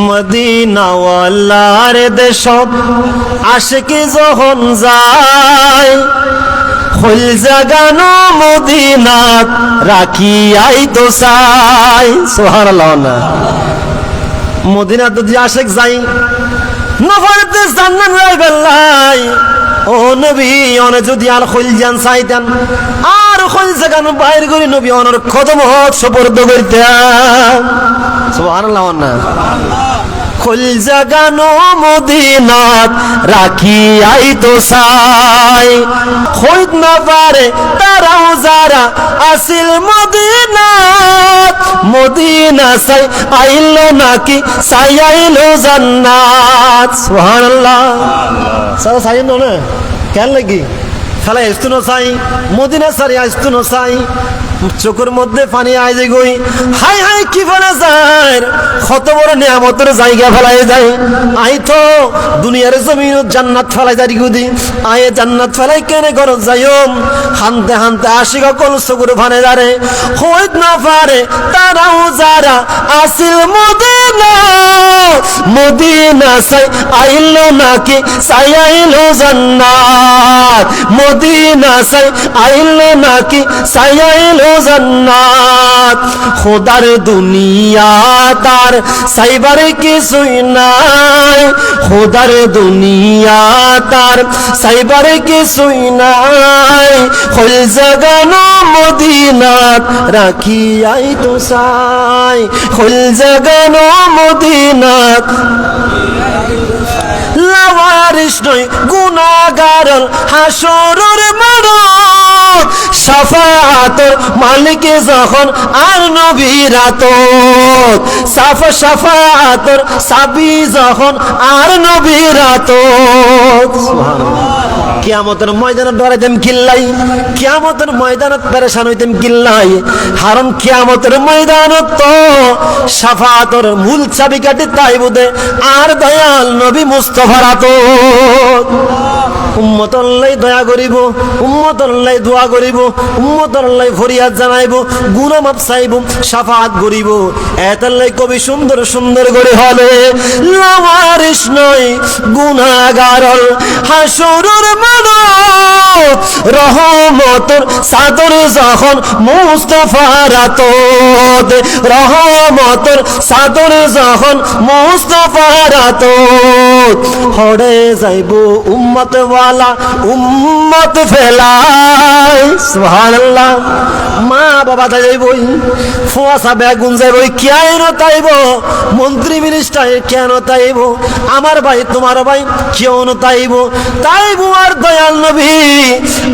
মদিনাওয়ালার দেশত আশিকি যখন যায়, হইল জাগানো মদিনাত রাখিয়াই তো চাই। সুবহানাল্লাহ। না মদিনাত যদি আশিক যাই নফরতে জান্নাত যাইবেন লাই। ও নবী অনে যদি আর হইল জান চাইতেন আর হইল জাগানো বাইর করে নবী অনর কদম হক সুপর্দ করতেন। সুবহানাল্লাহ। না হইল জাগানো মদিনাত রাখিয়াই তো চাই, হইত না পারে তারাও যারা আসিল মদিনাত। মদিনা চাই আইল নাকি চাই আইল জান্নাত। সুবহানাল্লাহ। সারা চাই না কেন লাগি খেলা আসতো না চাই, মদিনা সারি আসতো না চাই, চোখের মধ্যে পানি আয় যে গই। হাই হাই কি ফেলা যায়, কত বড় নিয়ামতের জায়গা ফেলাই যায়। আই তো দুনিয়ার জমিন জান্নাত ফেলাই যাই গুদি, আয়ে জান্নাত ফেলাই কেনে ঘর যাইও। হানতে হানতে আশিক কল চোখের ফানে যারে, হইত না পারে তারাও যারা আসিল মদিনা। মদিনা চাই আইল নাকি চাই আইল জান্নাত। মদিনা চাই আইল নাকি চাই আইল জান্নাত। খোদার দুনিয়া তার সাইবার কিছুই নাই, খোদার দুনিয়া তার সাইবার কিছুই নাই। হইল জাগানো মদিনাত রাখিয়াই তো চাই, হইল জাগানো মদিনাত। লাওয়ারিস নয় গুনাহগার হাসরের মাঠ, শাফাআতের মালিক যখন আর নবী রাতত। শাফাআতের সাবি যখন আর নবী রাতত। কিয়ামতের ময়দানে ডরাইতাম কিল্লাই, কিয়ামতের ময়দানত পেরেশান হইতাম কিল্লাই। কারণ কিয়ামতের ময়দানত তো শাফাআতের মূল চাবিকাঠি তাই বুদে আর দয়াল নবী মুস্তাফা রাতত। উম্মতর লাই দয়া করিব, উম্মতর লাই দোয়া করিব, উম্মতর লাই ফরিয়াদ জানাইব, গুনাহ মাফ চাইব, শাফাআত করিব। এতার লাই কবি সুন্দর সুন্দর করে হলে লাওয়ারিস নয় গুনাহগার হাসরের মাঠ। রহমতের চাদর যখন মুস্তাফা রাতত, রহমতের চাদর যখন মুস্তাফা রাতত। হড়ে যাইব উম্মত ওয়ালা উম্মত ফেলাই। সুবহানাল্লাহ। মা বাবা যাইবই, ফুয়াশা বেগুন যাইবই, কেন তাইব মন্ত্রী মিনিস্টার কেন তাইব, আমার ভাই তোমার ভাই কেউ তাইব তাইব। আর দয়াল নবী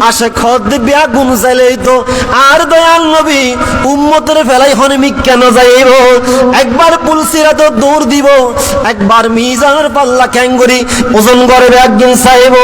আসে খদ বেগুন যাইলেই তো আর দয়াল নবী উম্মতের ফেলাই হনমিক কেন যাইব। একবার পুলসিরাত দৌড় দিব, একবার মিজানের পাল্লা ক্যাঙ্গুরি ওজন করে একদিন চাইব।